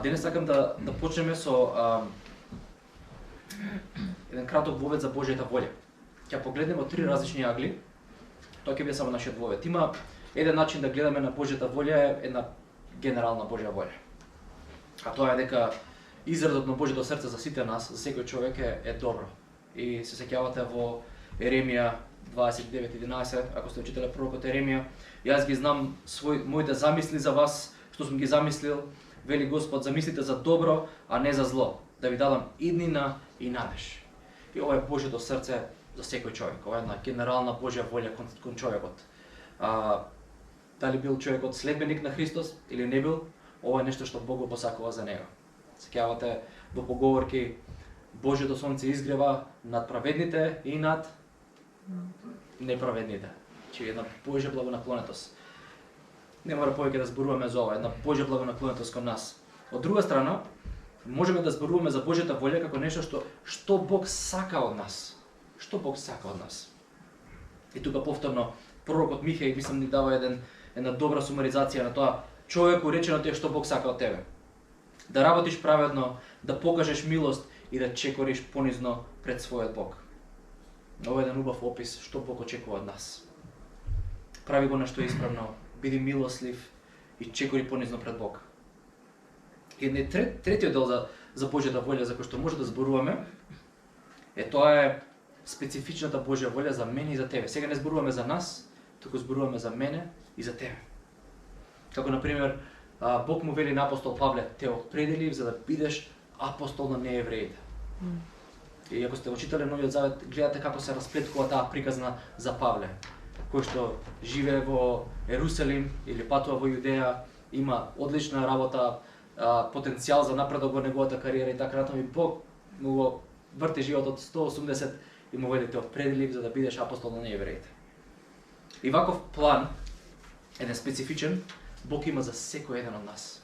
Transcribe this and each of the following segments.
Денес сакам да почнеме со еден краток вовед за Божјата волја. Ќе погледнеме од три различни агли. Тоа ќе биде само нашиот вовед. Има еден начин да гледаме на Божјата волја, е една генерална Божја волја. А тоа е дека изразот на Божјото срце за сите нас, за секој човек е добро. И се сеќавате во Еремија 29:11, ако сте читале пророкот Еремија, јас ги знам моите замисли за вас, што сум ги замислил, вели Господ, замислите за добро, а не за зло, да ви дадам иднина и надеж. И ова е Божјото срце за секој човек, ова е една генерална Божја волја кон човекот. Дали бил човекот следбеник на Христос или не бил, ова е нешто што Бог го посакува за него. Сеќавате во поговорки, Божјото сонце изгрева над праведните и над неправедните. Че една Божја благонаклонетост. Не мора повеќе да зборуваме за ова, една Божја благонаклонетост кон нас. Од друга страна, можеме да зборуваме за Божјата волја како нешто што Бог сака од нас. Што Бог сака од нас. И тука повторно пророкот Михеј мислам ни дава една добра сумаризација на тоа човеку речено ти е што Бог сака од тебе. Да работиш праведно, да покажеш милост и да чекориш понизно пред својот Бог. Ова е еден убав опис што Бог очекува од нас. Прави го нешто исправно, биди милослив и чекори понизно пред Бог. И третиот дел за Божјата волја за кој што може да зборуваме тоа е специфичната Божја волја за мене и за тебе. Сега не зборуваме за нас, туку зборуваме за мене и за тебе. Како на пример Бог му вели на апостол Павле, те определив за да бидеш апостол на неевреите. И ако сте читале Новиот Завет, гледате како се расплеткува таа приказна за Павле, кој што живее во Ерусалим или патува во Јудеја, има одлична работа, потенцијал за напредок во неговата кариера и така натаму, и Бог му го врти животот 180 и му вели те определив за да бидеш апостол на неевреите. И ваков план, еден специфичен, Бог има за секој еден од нас.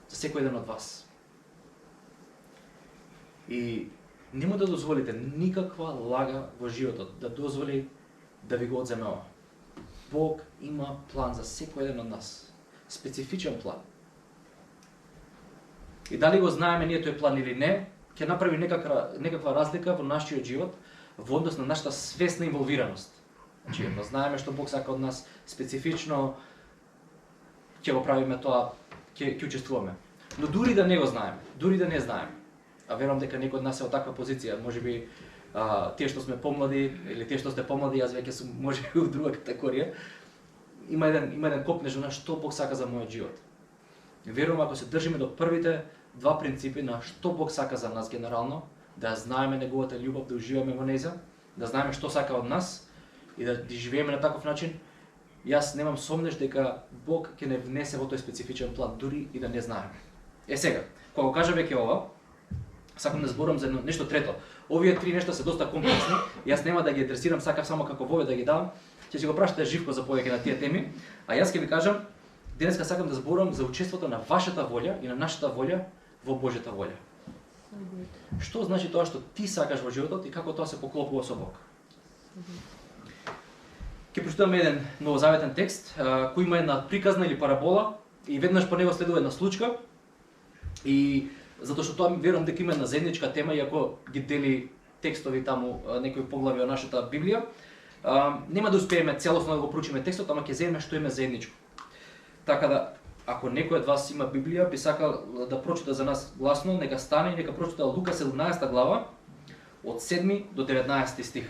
За секој еден од вас. И нема да дозволите никаква лага во животот да дозволи да ви го одземе ова. Бог има план за секој еден од нас. Специфичен план. И дали го знаеме ние тој план или не, ќе направи некаква разлика во нашиот живот во однос на нашата свесна инволвираност. Значи, да знаеме што Бог сака од нас специфично, ќе го правиме тоа, ќе учествуваме. Но дури да не го знаеме, дури да не знаеме, а верувам дека некој од нас е од таква позиција, можеби тие што сме помлади или тие што сте помлади, јас веќе сум можеби во друга категорија, има еден копнеж на што Бог сака за мојот живот. Верувам ако се држиме до првите два принципи на што Бог сака за нас генерално, да знаеме неговата љубов, да уживаме во нејза, да знаеме што сака од нас и да живееме на таков начин, јас немам сомнеш дека Бог ќе не внесе во тој специфичен план, дури и да не знаеме. Сега, кога кажа веќе ова, сакам да зборам за нешто трето. Овие три нешта се доста комплексни, јас нема да ги адресирам, сакав само како вовед да ги давам, ќе си го прашате Живко за повеќе на тие теми, а јас ќе ви кажам, денеска сакам да зборам за учеството на вашата волја и на нашата волја во Божјата волја. Што значи тоа што ти сакаш во животот и како тоа се поклопува со Бог? Ќе прочитаме еден новозаветен текст, кој има една приказна или парабола и веднаш по него следува една случка. И затоа што тоа верувам дека има една заедничка тема, иако ги дели текстови таму некои поглави од нашата Библија, нема да успееме целосно да го проучиме текстот, ама ќе земеме што има заедничко. Така да, ако некој од вас има Библија, би сакал да прочита за нас гласно, нека стане и нека прочита Лука 17 глава од 7 до 19 стих.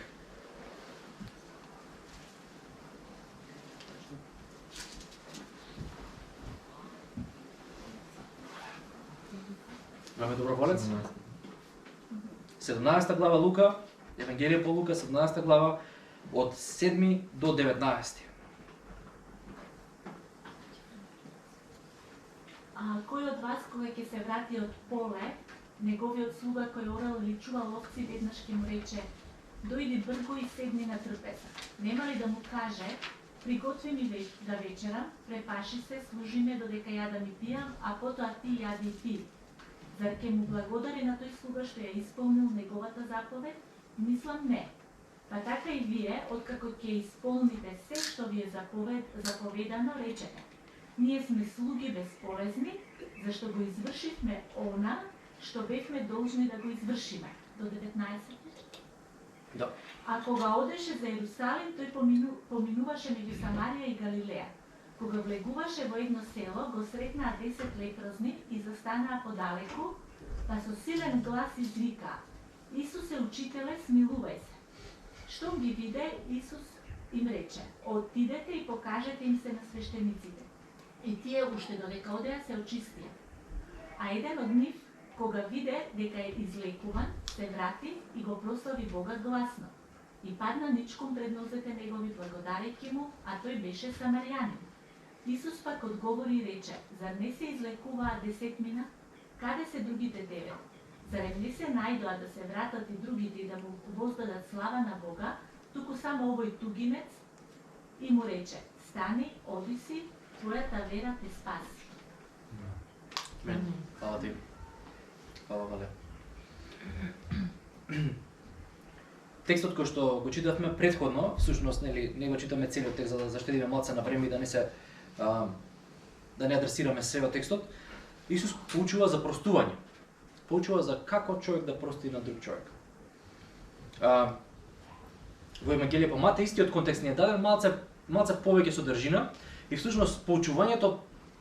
Имаме доброволец? 17 глава Лука, Евангелие по Лука, 17 глава, од 7 до 19. Кој од вас, кога ќе се врати од поле, неговиот слуга кој орал или чувал овци, веднаш ќе му рече: дојди брзо и седни на трпеза. Нема ли да му каже: приготви ми да вечерам, препаши се, служи ме додека јадам и пијам, а потоа ти јади и пи. Зар ќе му благодари на тој слуга што ја исполнил неговата заповед? Мислам не. Па така и вие, откако ќе исполните се што ви е заповедано, речете: ние сме слуги безполезни, зашто го извршивме она што бевме должни да го извршиме. До 19. Да. А кога одеше за Ерусалим, тој поминуваше меѓу Самарија и Галилеја. Кога влегуваше во едно село, го сретнаа 10 лепрозни и застанаа подалеку, па со силен глас извика: Исусе, учителе, смилувај се. Штом ги виде, Исус им рече: отидете и покажете им се на свештениците. И тие уште додека одеа се очистија. А еден од нив, кога виде дека е излекуван, се врати и го прослави Бога гласно. И падна ничком пред нозете негови, благодарејќи му, а тој беше самарјанин. Исус пак одговори и рече: зар не се излекуваа 10? Каде се другите 9? Зарем не се најдоа да се вратат и другите и да му воздадат слава на Бога, туку само овој тугинец? И му рече: стани, оди си, твојата вера те спаси. Мен. Фала ти. Фала, Вале. Текстот кој што го читавме претходно, всушност не го читаме целиот текст за да заштедиме малце на време и да не се да не адресираме се текстот. Исус поучува за простување. Поучува за како човек да прости на друг човек. Во Евангелие по Матеј истиот контекст ни е даден малце повеќе содржина и всушност поучувањето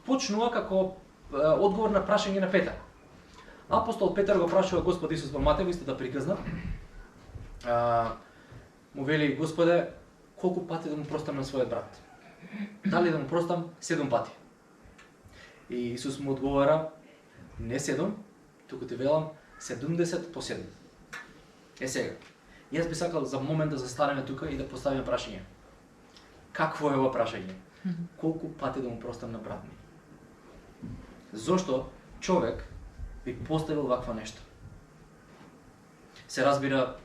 почнува како одговор на прашање на Петар. Апостол Петар го прашува Господ Исус во Матеј, исто да приказна. Му вели: Господе, колку пати да му простам на својот брат? Дали да му простам 7 пати? И Исус му одговара: не 7, туку ти велам 70 по 7. Сега, јас би сакал за момент да застанеме тука и да поставиме прашање. Какво е ова прашање? Колку пати да му простам на брат ми? Зошто човек би поставил ваква нешто? Се разбира,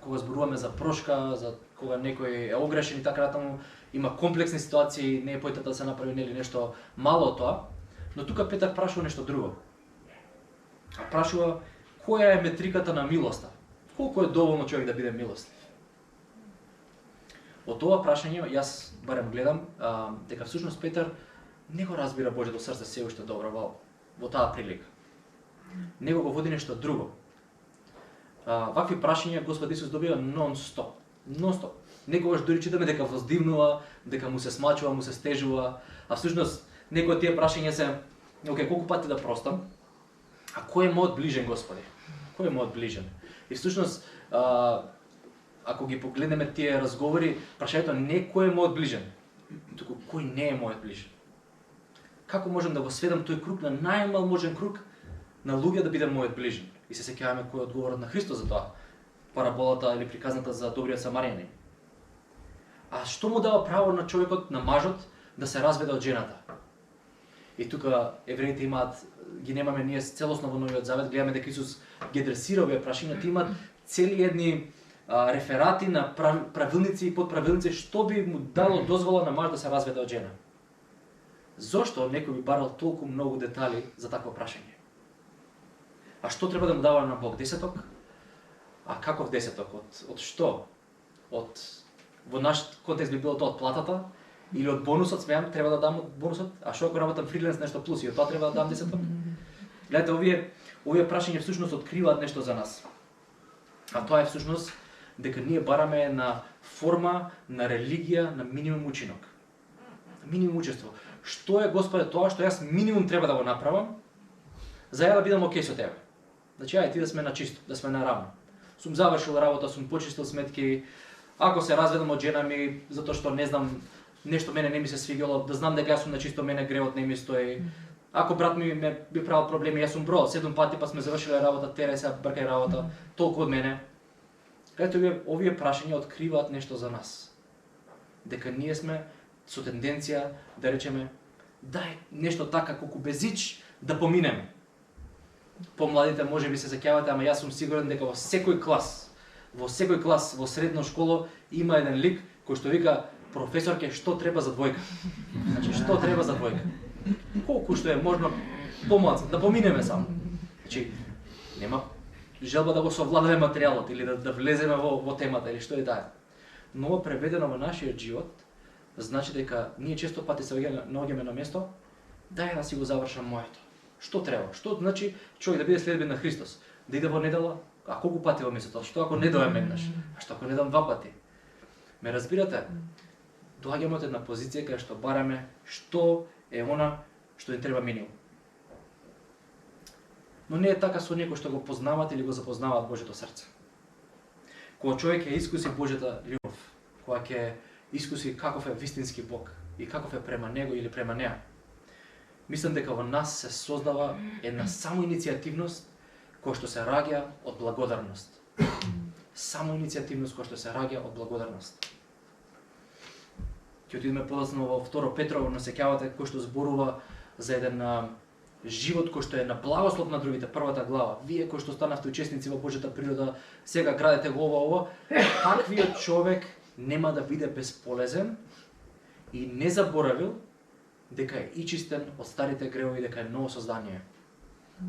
кога зборуваме за прошка, за кога некој е огрешен и така натаму, има комплексни ситуации, не е поетата да се направи нели нешто мало од тоа, но тука Петар прашува нешто друго. А прашува која е метриката на милоста? Колку е доволно човек да биде милостив? Од ова прашање јас барем гледам дека всушност Петар не го разбира Божјото срце се уште добро во таа прилика. Него го води нешто друго. Вакви прашања Господ Исус добива нон-стоп. Нон-стоп. Некогаш дори читаме дека воздивнува, дека му се смачува, му се стежува, а всушност некои од тие прашања се: окей, колку пати да простам? А кој е мојот ближен, Господи? Кој е мојот ближен? И всушност, ако ги погледнеме тие разговори, прашањето не кој е мојот ближен, туку кој не е мојот ближен. Како можам да го сведам тој круг на најмалможен круг на луѓе да биде мојот ближен? И се сеќаваме кој е одговорот на Христос за тоа. Параболата или приказната за добриот самарјанин. А што му дава право на човекот, на мажот, да се разведе од жената? И тука евреите имаат, ги немаме ние целосно во Новиот Завет, гледаме дека Исус ги адресира овие прашања, имаат цели едни реферати на правилници и подправилници што би му дало дозвола на маж да се разведе од жена. Зошто некој би барал толку многу детали за такво прашање? А што треба да му дава на Бог? Десеток? А каков десеток? Од што? Во наш контекст би било тоа од платата? Или од бонусот, смеам, треба да дам од бонусот? А што ако работам фриленс нешто плюс и од тоа треба да дам десеток? Гледате, овие прашања всушност откриваат нешто за нас. А тоа е всушност дека ние бараме на форма, на религија, на минимум учинок. Минимум учество. Што е, Господе, тоа што јас минимум треба да го направам, за ја да бидам окей со тебе? Значи, ајде ти да сме на чисто, да сме на равно. Сум завршил работа, сум почистил сметки, ако се разведам од жена ми, затоа што не знам, нешто мене не ми се свигало, да знам дека јас сум на чисто, мене греот не ми стои. Ако брат ми би правил проблеми, јас сум броал 7 пати, па сме завршиле работа, тере се бркај работа, толку од мене. Ето овие прашања откриваат нешто за нас. Дека ние сме со тенденција да речеме дај нешто така колку безич да поминеме. Помладите може би се сеќавате, ама јас сум сигурен дека во секој клас во средно школо има еден лик кој што вика: професорке, што треба за двојка? Значи, што треба за двојка? Колку што е можно помладце, да поминеме само. Значи, нема желба да го совладаме материјалот или да влеземе во темата или што е таа. Но преведено во нашиот живот, значи дека ние често пати се наоѓаме на место, дај да си го завршам моето. Што треба? Што значи човек да биде следбен на Христос? Да иде во недела? А колку пати во месецот? Што ако не дојам еднаш? А што ако не дам 2 пати? Ме разбирате? Доаѓаме од една позиција кај што бараме што е она што им треба минимум. Но не е така со некој што го познават или го запознаваат Божјото срце. Кога човек ќе искуси Божјата љубов, кога ќе искуси каков е вистински Бог и каков е према него или према неа, мислам дека во нас се создава една самоиницијативност која што се раѓа од благодарност. Самоиницијативност која што се раѓа од благодарност. Ќе отидеме подоцна во 2 Петрово, но сеќавате кој што зборува за еден живот кој што е на благослов на другите, првата глава. Вие кои што станавте учесници во Божјата природа, сега градете го ова, таквиот човек нема да биде безполезен и не заборавил дека е ичистен од старите гревови, дека е ново создание.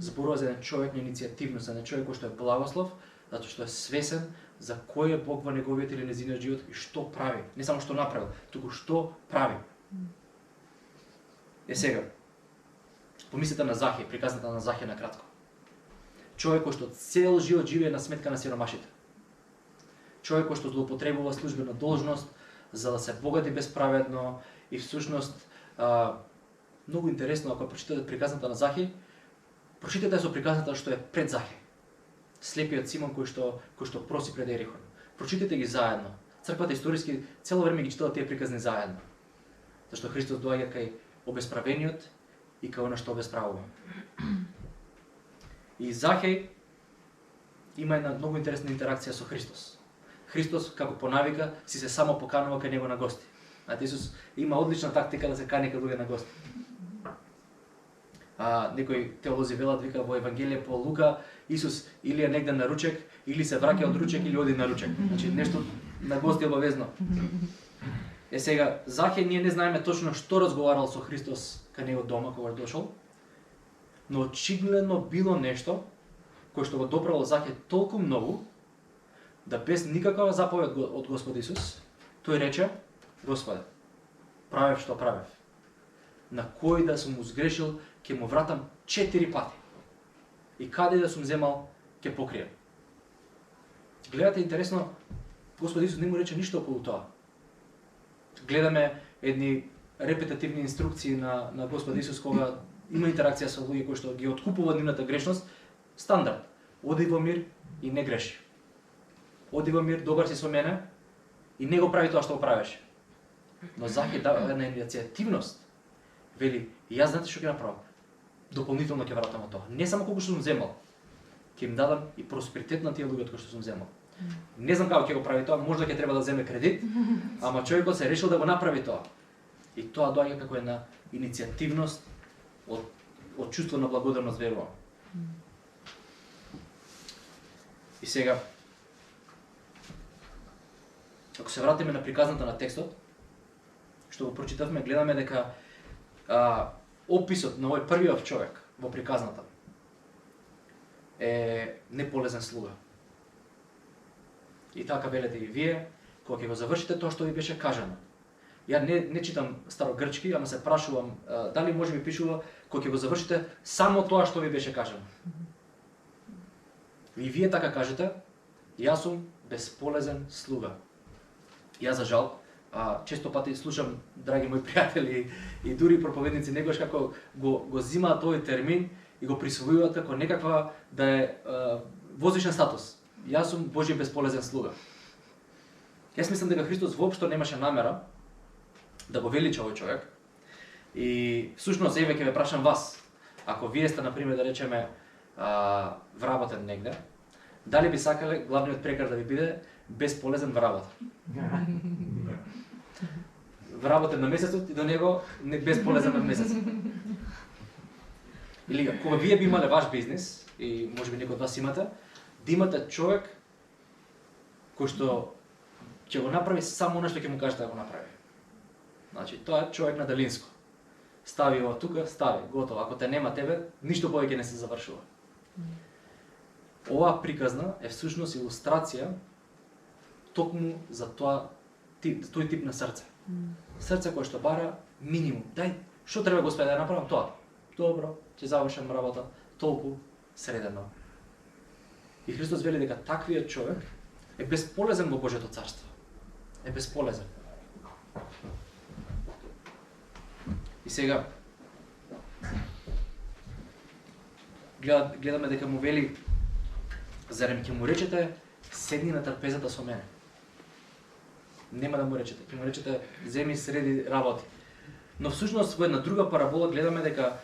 Зборува за еден човек на иницијативност, за еден човек кој што е благослов, затоа што е свесен за кој е Бог во неговиот или незиниот живот и што прави. Не само што направил, туку што прави. Сега, помислете на Захеј, приказната на Захеј на кратко. Човек кој што цел живот живее на сметка на сиромашите. Човек кој што злоупотребува службена должност за да се богати безправедно и всушност многу интересно ако прочитате приказната на Захеј, прочитате со приказната што е пред Захеј. Слепиот Симон кој што проси пред Ерихон. Прочитате ги заедно. Црквата историски цело време ги читала тие приказни заедно. Зашто Христос доаѓа кај обесправениот и кај она што обесправува. И Захеј има една многу интересна интеракција со Христос. Христос, како по навика, си се само поканува кај него на гости. Знаете, Исус има одлична тактика да се кани кај луѓе на гости. Некои теолози велат, вика во Евангелие по Лука, Исус или е негде на ручек, или се враќа од ручек, или оди на ручек. Значи, нешто на гости обавезно. Сега, Захеј ние не знаеме точно што разговарал со Христос кај него дома кога дошол, но очигледно било нешто кој што го допрало Захеј толку многу, да без никаква заповед од Господ Исус, тој рече: Господе, правев што правев. На кој да сум сгрешил, ќе му вратам 4 пати. И каде да сум земал, ќе покрием. Гледате, интересно, Господ Исус не му рече ништо околу тоа. Гледаме едни репетативни инструкции на Господ Исус кога има интеракција со луѓе кои што ги откупува нивната грешност. Стандард: оди во мир и не греши. Оди во мир, добар си со мене и не го прави тоа што го правеше. Но Захеј дава една иницијативност. Вели: јас знаете што ќе направам? Дополнително ќе вратам тоа. Не само колку што сум земал, ќе им дадам и просперитет на тие луѓе кои што сум земал. Не знам како ќе го прави тоа, можда ќе треба да земе кредит, ама човекот се решил да го направи тоа. И тоа доаѓа како една иницијативност од чувство на благодарност, верувам. И сега, ако се вратиме на приказната на текстот, што го прочитавме, гледаме дека описот на овој првиот човек во приказната е неполезен слуга. И така велете и вие, кога ќе го завршите тоа што ви беше кажано. Ја не читам старогрчки, ама се прашувам дали може би пишува кога ќе го завршите само тоа што ви беше кажано. И вие така кажете: јас сум безполезен слуга. Јас за жал често пати слушам драги мои пријатели и дури проповедници негош како го зимаат овој термин и го присвојуваат како некаква да е возвишен статус. Јас сум Божји безполезен слуга. Јас мислам дека Христос воопшто немаше намера да го велича овој човек. И всушност еве ќе ве прашам вас, ако вие сте на пример да речеме вработен негде, дали би сакале главниот прекар да ви биде безполезен вработен? Вработен на месецот и до него не безполезен на месецот. Или кога вие би имале ваш бизнис, и може би некој од вас имате, да имате човек кој што ќе го направи само она што ќе му кажете да го направи. Значи, тоа е човек на Делинско. Стави ова тука, стави, готово. Ако те нема тебе, ништо повеќе не се завршува. Оваа приказна е всушност илустрација токму за тој тип на срце. Срце кое што бара минимум. Дај, што треба Господи да направам тоа? добро, ќе завршам работа, толку средено. И Христос вели дека таквиот човек е безполезен во Божјото царство. Е безполезен. И сега гледаме дека му вели, зарем ќе му речете седни на трпезата со мене. Нема да му речете, ќе му речете земи среди работи. Но всушност во една друга парабола гледаме дека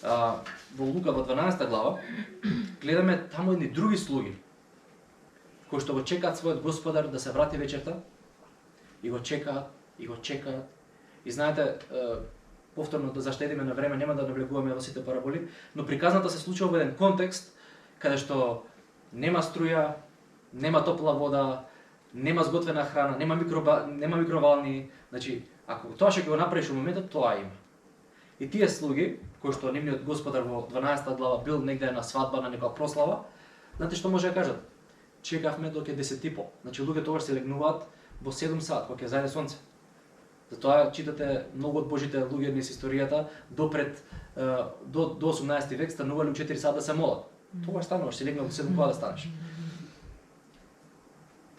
во Лука во 12 глава гледаме таму едни други слуги кои што го чекаат својот господар да се врати вечерта и го чекаат, и го чекаат. И знаете, повторно да заштедиме на време, нема да навлегуваме во сите параболи, но приказната се случува во еден контекст каде што нема струја, нема топла вода, нема сготвена храна, нема микровални, значи ако тоа ќе го направиш во моментот, тоа има. И тие слуги, кои што нивниот господар во 12 глава бил негде на свадба, на некоја прослава, знаете што може да кажат? Чекавме док е 10:30. Значи луѓето тогаш се легнуваат во 7 сат, кога ќе зајде сонце. Затоа читате многу од Божите луѓе низ историјата до 18 век станувале у 4 сат да се молат. Тогаш стануваш, се легнал до 7 кога да станеш.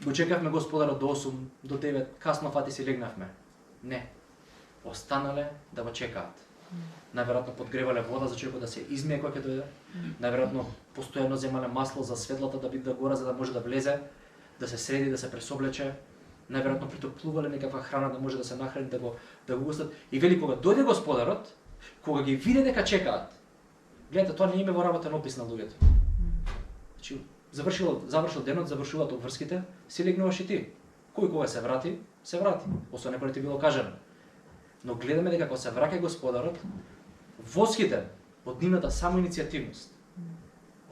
Го чекавме господарот до 8, до 9, касно фати си легнавме. Не. Останале да го чекаат. Најверојатно подгревале вода за човекот да се измие кога ќе дојде. Најверојатно постојано земале масло за светлата да биде гора за да може да влезе, да се среди, да се пресоблече. Најверојатно притоплувале некаква храна да може да се нахрани, да го устат. И вели кога дојде господарот, кога ги виде дека чекаат. Гледате, тоа не име во работен опис на луѓето. Значи завршил денот, завршуваат обврските, си легнуваш и ти. Кој кога се врати, се врати. Освен некој ти било кажано. Но гледаме дека кога се враќа господарот, восхитен од нивната самоиницијативност,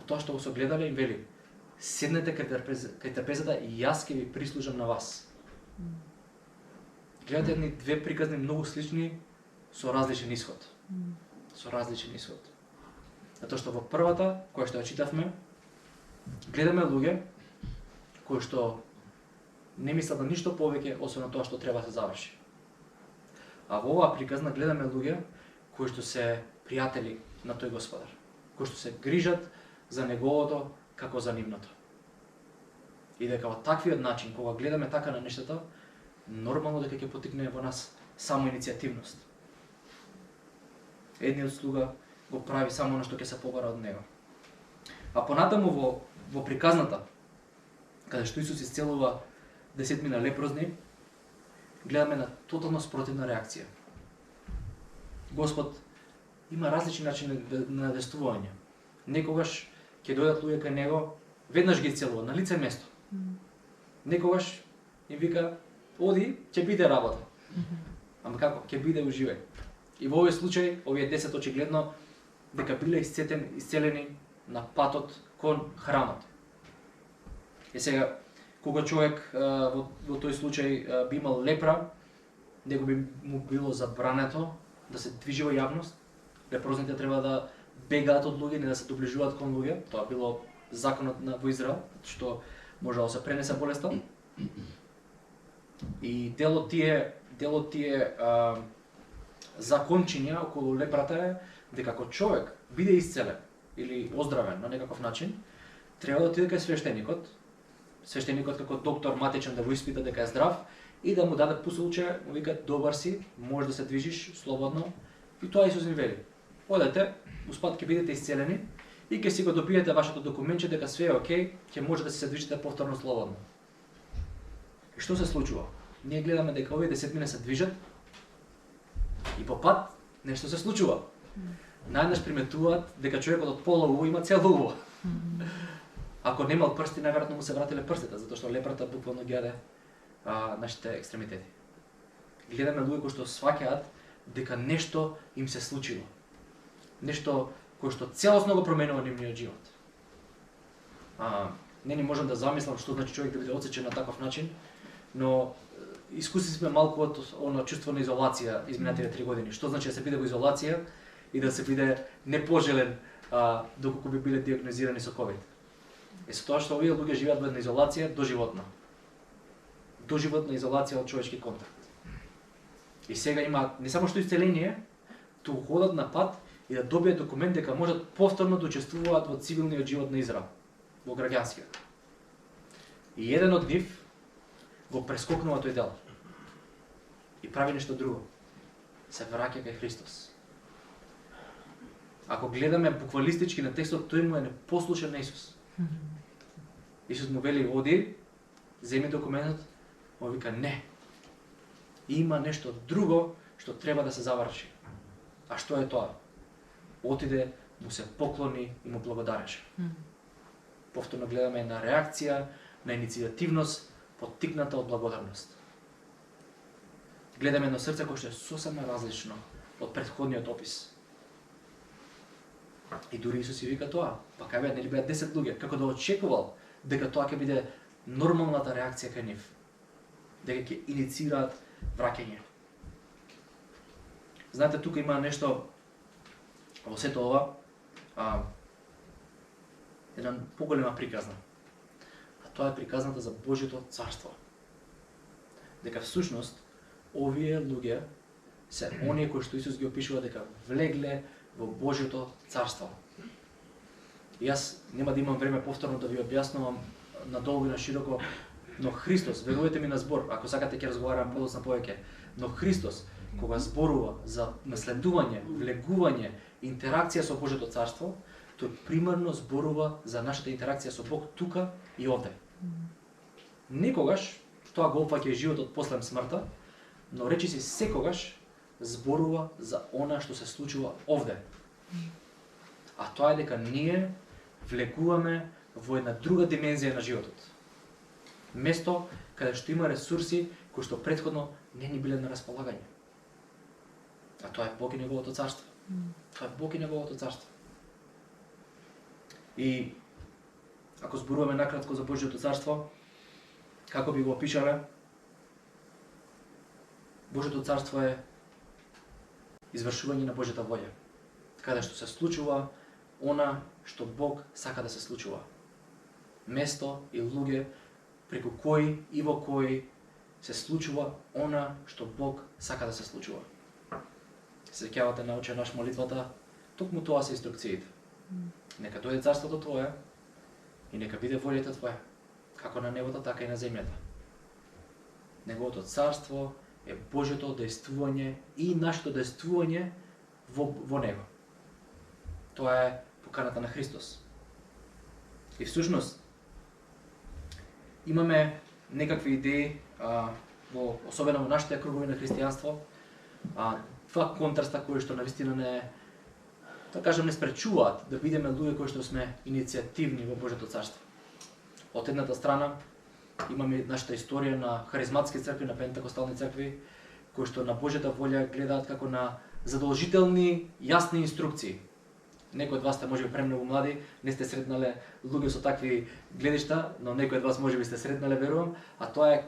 од тоа што го согледале им вели, седнете кај трпезата и јас ќе ви прислужам на вас. Гледате едни две приказни многу слични со различен исход. Со различен исход. Затоа што во првата, која што ја читавме, гледаме луѓе кои што не мислат на ништо повеќе освен тоа што треба да се заврши. А во оваа приказна гледаме луѓе кои што се пријатели на тој господар, кои што се грижат за неговото како за нивното. И дека во таквиот начин, кога гледаме така на нештата, нормално дека ќе потикне во нас самоиницијативност. Едниот слуга го прави само она што ќе се побара од него. А понатаму во приказната, каде што Исус исцелува 10 лепрозни, гледаме на тотално спротивна реакција. Господ има различни начини на навестување. Некогаш ќе дојдат луѓе кај него, веднаш ги исцелува на лице место. Некогаш им вика, оди, ќе биде работа. Ама како? Ќе биде уживај. И во овој случај, овие 10 очигледно дека биле исцелени на патот кон храмот. И сега, кога човек во тој случај би имал лепра, него би му било забрането да се движи во јавност. Лепрозните треба да бегаат од луѓе, не да се доближуваат кон луѓе. Тоа било законот во Израел, што можело да се пренесе болеста. И дел од тие закончиња околу лепрата е дека ако човек биде исцелен или оздравен на некаков начин, треба да отиде кај свештеникот. Свештеникот како доктор матичен да го испита дека е здрав и да му даде посолче, му вика добар си, можеш да се движиш слободно. И тоа Исус им вели. Одете, успат ќе бидете исцелени и ќе си го добиете вашето документче дека све е окей, ќе може да се движите повторно слободно. И што се случува? Ние гледаме дека овие 10 се движат и по пат нешто се случува. Најнаш приметуваат дека човекот од пола уво има цело уво. Ако немал прсти, најверојатно му се вратиле прстите, затоа што лепрата буквално ги јаде нашите екстремитети. Гледаме луѓе кои што сваќаат дека нешто им се случило. Нешто кое што целосно го променува нивниот живот. Не ни можам да замислам што значи човек да биде отсечен на таков начин, но искуси сме малку од она чувство на изолација изминатите 3 години. Што значи да се биде во изолација и да се биде непожелен доколку би биле диагнозирани со ковид. Е со тоа што овие луѓе живеат во една изолација доживотна. Доживотна изолација од човечки контакт. И сега има не само што исцеление, туку ходат на пат и да добијат документ дека можат повторно да учествуваат во цивилниот живот на Израел, во граѓанскиот. И еден од нив го прескокнува тој дел и прави нешто друго. Се враќа кај Христос. Ако гледаме буквалистички на текстот, тој му е непослушен на Исус. Исус му вели, оди, земи документот, он вика, не. Има нешто друго што треба да се заврши. А што е тоа? Отиде, му се поклони и му благодареше. Повторно гледаме една реакција на иницијативност, поттикната од благодарност. Гледаме едно срце кое што е сосема различно од претходниот опис. И дури Исус си вика тоа, па кај беа, нели беа 10 луѓе, како да очекувал дека тоа ќе биде нормалната реакција кај нив. Дека ќе инициираат враќање. Знаете, тука има нешто во сето ова, една поголема приказна. А тоа е приказната за Божјото царство. Дека всушност овие луѓе се оние кои што Исус ги опишува дека влегле во Божјото царство. И јас нема да имам време повторно да ви објаснувам надолго и на широко, но Христос, верувате ми на збор, ако сакате ќе разговарам подоцна повеќе, но Христос кога зборува за наследување, влегување, интеракција со Божјото царство, тој примерно зборува за нашата интеракција со Бог тука и овде. Некогаш тоа го опфаќа и животот после смртта, но речиси секогаш зборува за она што се случува овде. А тоа е дека ние влегуваме во една друга димензија на животот. Место каде што има ресурси кои што претходно не ни биле на располагање. А тоа е Бог и неговото царство. Тоа е Бог и неговото царство. И ако зборуваме накратко за Божјото царство, како би го опишале? Божјото царство е извршување на Божјата волја, каде што се случува она што Бог сака да се случува. Место и луѓе преку кои и во кои се случува она што Бог сака да се случува. Се сеќавате на Отче наш молитвата, токму тоа се инструкциите. Нека дојде царството Твое и нека биде волјата Твоја, како на небото, така и на земјата. Неговото царство е Божјото дејствување и нашето дејствување во него. Тоа е поканата на Христос. И всушност имаме некакви идеи особено во нашите кругови на христијанство, два контраста кои што навистина не, да кажам, не спречуваат да бидеме луѓе кои што сме иницијативни во Божјото царство. Од едната страна имаме нашата историја на харизматски цркви, на пентекостални цркви, кои што на Божјата волја гледаат како на задолжителни, јасни инструкции. Некои од вас сте можеби премногу млади, не сте сретнале луѓе со такви гледишта, но некои од вас можеби сте сретнале, верувам, а тоа е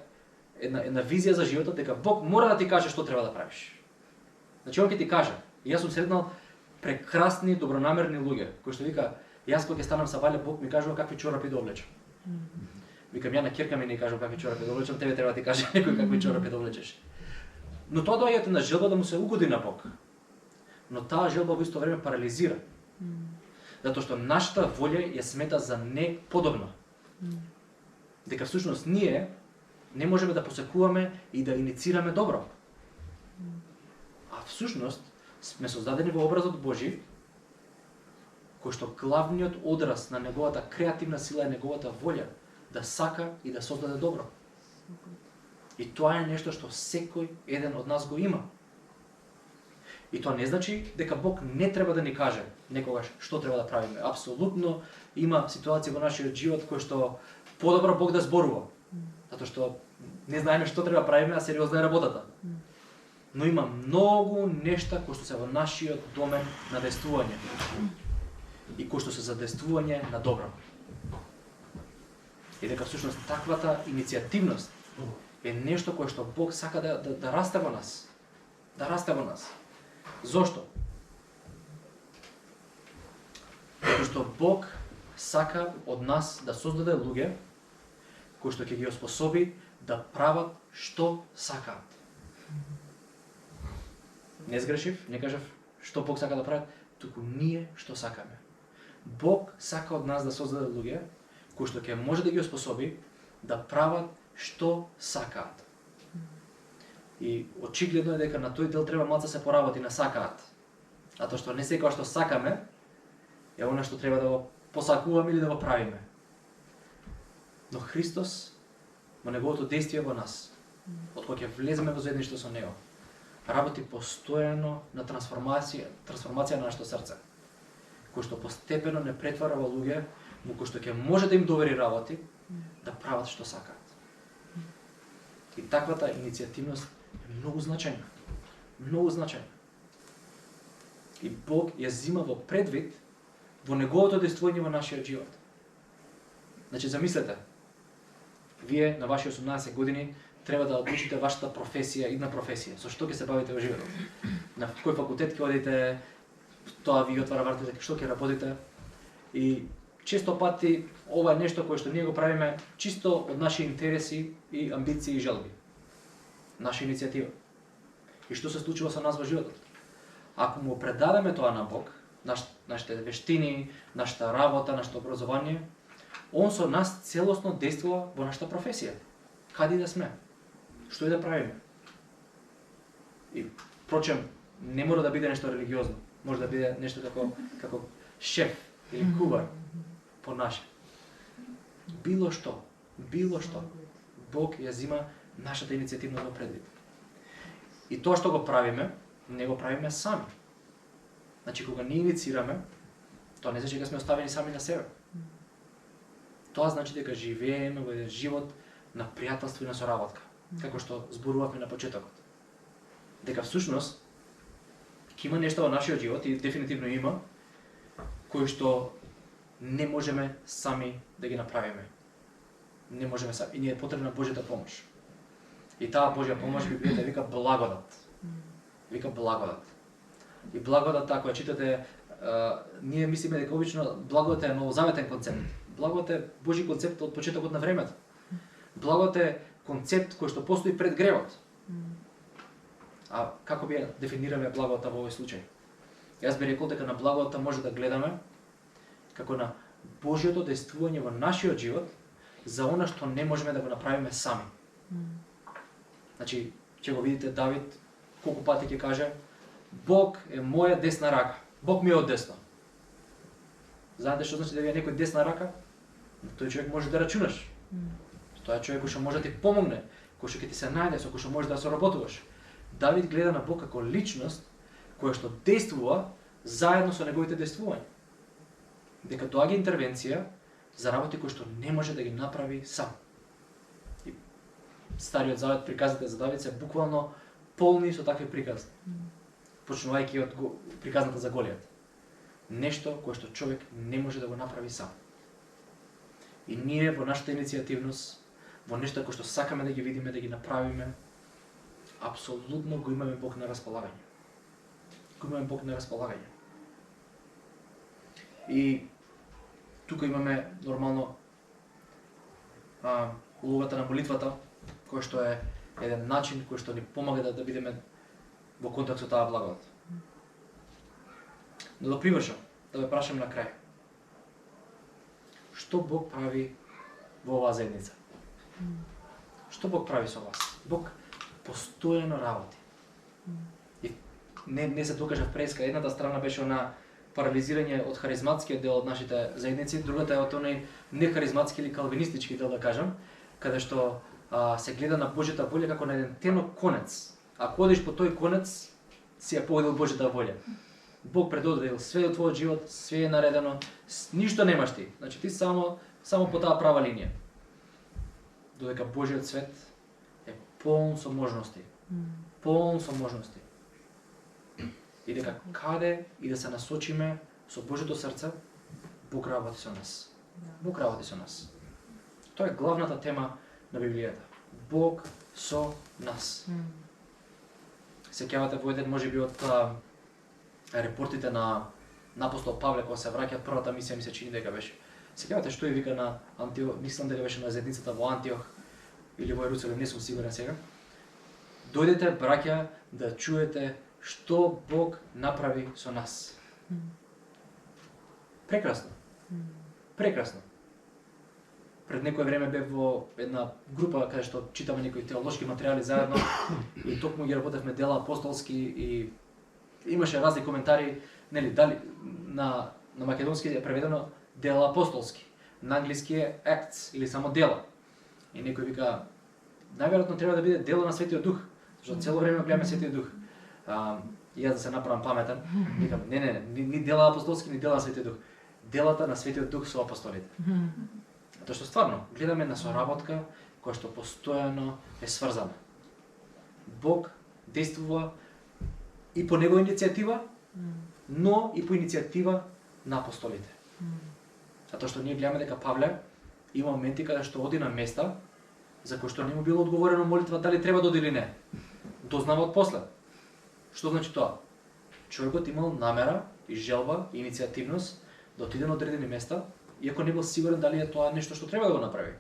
една визија за животот дека Бог мора да ти каже што треба да правиш. Значи он ќе ти каже. И јас сум сретнал прекрасни, добронамерни луѓе кои што вика, јас кога ќе станам са вале, Бог ми кажува какви чорапи да облечам. Викам, ја на ќерка ми не кажам какви чорапи да облечам, тебе треба да ти каже некој какви чорапи да облечеш. Но тоа доаѓа на желба да му се угоди на Бог. Но таа желба во исто време парализира. Затоа што нашата волја ја смета за неподобна. Дека всушност ние не можеме да посекуваме и да иницираме добро. А всушност сме создадени во образот Божи, кој што главниот одраз на неговата креативна сила е неговата волја да сака и да создаде добро. И тоа е нешто што секој еден од нас го има. И тоа не значи дека Бог не треба да ни каже некогаш што треба да правиме. Апсолутно има ситуации во нашиот живот кои што подобро Бог да зборува. Затоа што не знаеме што треба да правиме, а сериозна е работата. Но има многу нешта кои што се во нашиот домен на действување. И кои што се за действување на добро. И дека всушност таквата иницијативност е нешто кое што Бог сака да расте во нас. Да расте во нас. Зошто? Затоа што Бог сака од нас да создаде луѓе кои што ќе ги оспособи да прават што сакаат. Не сгрешив, не кажав што Бог сака да прави, туку ние што сакаме. Бог сака од нас да создаде луѓе кои што ќе може да ги оспособи да прават што сакаат. И очигледно е дека на тој дел треба малце се поработи на сакаат. Затоа што не секоја што сакаме е она што треба да го посакуваме или да го правиме. Но Христос во неговото действие во нас, од кога ќе влеземе во заедништво со него, работи постојано на трансформација на нашето срце, кој што постепено не претвара во луѓе во кои што ќе може да им довери работи да прават што сакаат. И таквата иницијативност е многу значајна. Многу значајна. И Бог ја зима во предвид во неговото действување во нашиот живот. Значи, замислете, вие на ваши 18 години треба да одлучите вашата професија, идна професија, со што ќе се бавите во животот. На кој факултет ќе одите, тоа ви отвара вратите, што ќе работите. И често пати ова е нешто кое што ние го правиме чисто од наши интереси и амбиции и желби. Наша иницијатива. И што се случува со нас во животот? Ако му предадеме тоа на Бог, нашите вештини, нашата работа, нашето образование, Он со нас целосно действува во нашата професија. Каде да сме? Што и да правиме? И, впрочем, не мора да биде нешто религиозно. Може да биде нешто како шеф или кувар по наше. Било што. Бог ја зима нашата иницијативност во предвид. И тоа што го правиме, не го правиме сами. Значи, кога ние инициираме, тоа не значи дека сме оставени сами на себе. Тоа значи дека живееме во еден живот на пријателство и на соработка, како што зборувавме на почетокот. Дека всушност ќе има нешто во нашиот живот и дефинитивно има кои што не можеме сами да ги направиме. Не можеме сами и ни е потребна Божјата помош. И таа Божја помош Библијата вика благодат. Вика благодат. И благодат, ако ја читате, ние мислиме дека обично благодат е новозаветен концепт. Благодат е Божи концепт од почетокот на времето. Благодат е концепт кој што постои пред гревот. А како би ја дефинираме благодата во овој случај? Јас би рекол дека на благодата може да гледаме како на Божјото действување во нашиот живот за она што не можеме да го направиме сами. Значи, ќе го видите Давид колку пати ќе каже: Бог е моја десна рака. Бог ми е од десно. Знаете што значи да ви е некој десна рака? Тој човек може да рачунаш. Тоа е човек кој што може да ти помогне, кој што ќе ти се најде, со кој што може да соработуваш. Давид гледа на Бог како личност која што действува заедно со неговите действувања. Дека доаѓа интервенција за работи кои што не може да ги направи сам. И Стариот завет приказите за Давид се буквално полни со такви приказни. Почнувајќи од приказната за Голијат. Нешто кое што човек не може да го направи сам. И ние во нашата иницијативност, во нешто кое што сакаме да ги видиме, да ги направиме, апсолутно го имаме Бог на располагање. Го имаме Бог на располагање. И тука имаме нормално улогата на молитвата, кој што е еден начин кој што ни помага да бидеме во контакт со таа благодат. Но да привршам, да ве прашам на крај. Што Бог прави во оваа заедница? Што Бог прави со вас? Бог постојано работи. И не се докажа преска. Едната страна беше на парализирање од харизматскиот дел од нашите заедници, другата е од оној нехаризматски или калвинистички дел, да кажам, каде што се гледа на Божјата волја како на еден тенок конец. Ако одиш по тој конец, си ја погодил Божјата волја. Бог предодредил све од твојот живот, све е наредено, ништо немаш ти. Значи ти само по таа права линија. Додека Божјиот свет е полн со можности. Полн со можности. И дека каде и да се насочиме со Божјото срце, Бог работи со нас. Бог работи со нас. Тоа е главната тема на Библијата. Бог со нас. Сеќавате во еден можеби од репортите на апостол Павле кога се враќа од првата мисија, ми се чини дека беше. Сеќавате што ја вика на Антиох, мислам дека беше на заедницата во Антиох или во Ерусалим, не сум сигурен сега. Дојдете, браќа, да чуете што Бог направи со нас. Прекрасно. Прекрасно. Пред некое време бев во една група каде што читаме некои теолошки материјали заедно и токму ги работевме дела апостолски и имаше разни коментари, нели, дали на македонски е преведено дела апостолски, на англиски е acts или само дела. И некој вика најверојатно треба да биде дело на Светиот Дух, зашто цело време гледаме Светиот Дух. И јас да се направам паметен, викам не, ни дела апостолски, ни дела на Светиот Дух. Делата на Светиот Дух со апостолите. Тоа што стварно гледаме на соработка која што постојано е сврзана. Бог действува и по негова иницијатива, но и по иницијатива на апостолите. Затоа што ние гледаме дека Павле има моменти каде што оди на места за кои што не му било одговорено молитва дали треба да оди или не. Дознава од после. Што значи тоа? Човекот имал намера и желба и иницијативност да отиде на одредени места, иако не бил сигурен дали е тоа нешто што треба да го направи.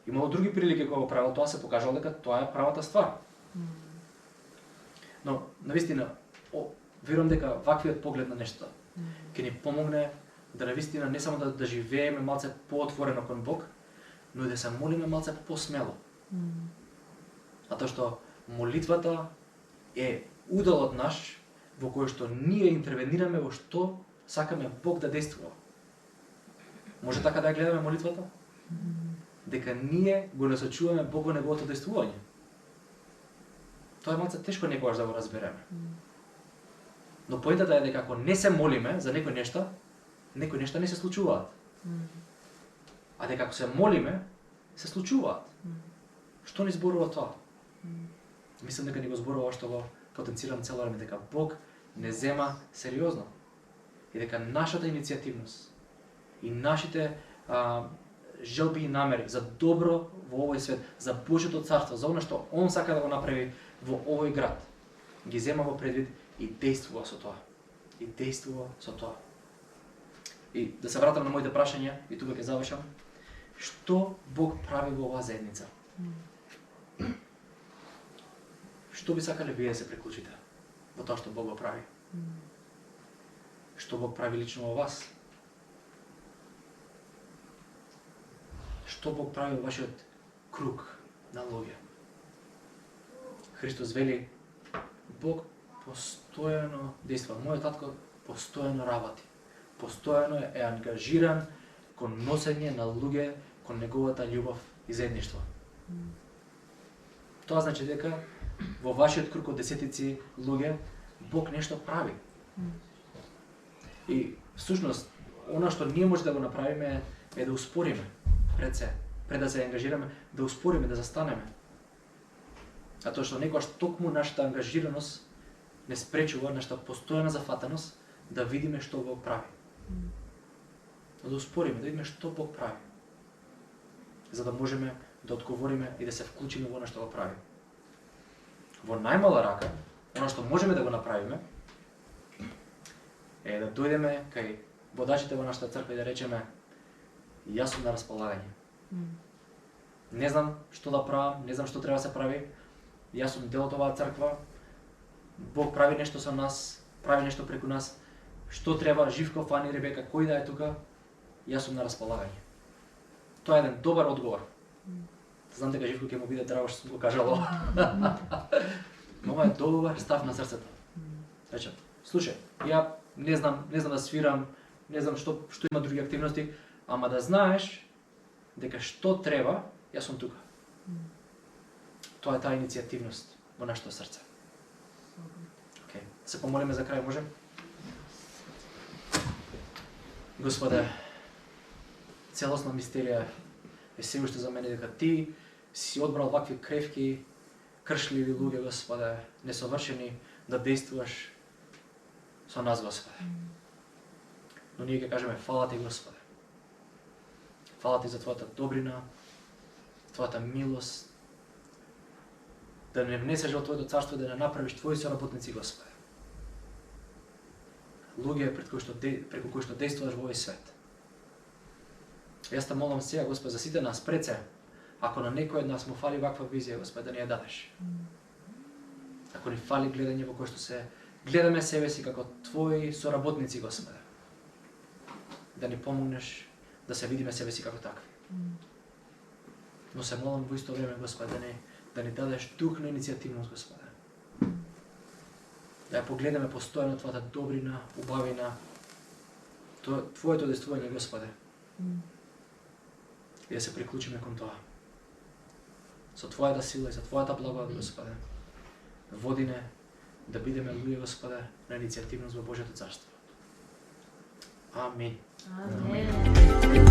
Имало други прилики кога го правил тоа, се покажало дека тоа е правата ствар. Но, навистина, верувам дека ваквиот поглед на нешто ќе ни помогне да навистина не само да живееме малце поотворено кон Бог, но и да се молиме малце посмело. Затоа што молитвата е уделот наш во кој што ние интервенираме во што сакаме Бог да действува. Може така да ја гледаме молитвата? Дека ние го насочуваме Бог во неговото действување. Тоа е малце тешко некогаш да го разбереме. Но поентата е дека ако не се молиме за некои нешта не се случуваат. А дека ако се молиме, се случуваат. Што ни зборува тоа? Мислам дека ни го зборува што го потенцирам цело време, дека Бог не зема сериозно. И дека нашата иницијативност и нашите желби и намери за добро во овој свет, за Божјото царство, за она што Он сака да го направи во овој град, ги зема во предвид и действува со тоа. И действува со тоа. И да се вратам на моите прашања, и тука ќе завршам. Што Бог прави во оваа заедница? Што би сакале вие да се приклучите во тоа што Бог го прави? Што Бог прави лично во вас? Што Бог прави во вашиот круг на луѓе? Христос вели, Бог постојано действа. Мојот татко постојано работи. Постојано е ангажиран кон носење на луѓе кон неговата љубов и заедништво. Тоа значи дека во вашиот круг од десетици луѓе Бог нешто прави. И всушност, она што ние може да го направиме е да успориме пред да се ангажираме, да успориме, да застанеме. Затоа што некогаш токму нашата ангажираност не спречува нашата постојана зафатеност да видиме што Бог прави. Да успориме, да видиме што Бог прави. За да можеме да одговориме и да се вклучиме во она што го прави. Во најмала рака, она што можеме да го направиме е да дојдеме кај водачите во нашата црква и да речеме јас сум на располагање. Не знам што да правам, не знам што треба да се прави. Јас сум дел од оваа црква. Бог прави нешто со нас, прави нешто преку нас. Што треба, Живко, Фани, Ребека, кој да е тука, јас сум на располагање. Тоа е еден добар одговор. Знам дека Живко ќе му биде драго што сум го кажало. Но ова е добар став на срцето. Речем, слушај, ја не знам да свирам, не знам што има други активности, ама да знаеш дека што треба, јас сум тука. Тоа е таа иницијативност во нашето срце. Океј, се помолиме за крај, можем? Господе, целосна мистерија е се уште за мене дека Ти си одбрал вакви кревки, кршливи луѓе, Господе, несовршени, да действуваш со нас, Господе. Но ние ќе кажеме фала Ти, Господе. Фала Ти за Твојата добрина, Твојата милост, да не внесеш во Твоето царство, да не направиш Твои соработници, Господе. Луѓе преку кои што действуваш во овој свет. Јас те молам сега, Господи, за сите нас пред се, ако на некој од нас му фали ваква визија, Господи, да ни ја дадеш. Ако ни фали гледање во кое што се гледаме себе си како Твои соработници, Господе. Да ни помогнеш да се видиме себе си како такви. Но се молам во исто време, Господе, да ни дадеш дух на иницијативност, Господе. Да ја погледаме постојано Твојата добрина, убавина, Твоето действување, Господе. И да се приклучиме кон тоа. Со Твојата сила и со Твојата благодат, Господе. Води не да бидеме луѓе, Господе, на иницијативност во Божјото царство. Амин. Amen.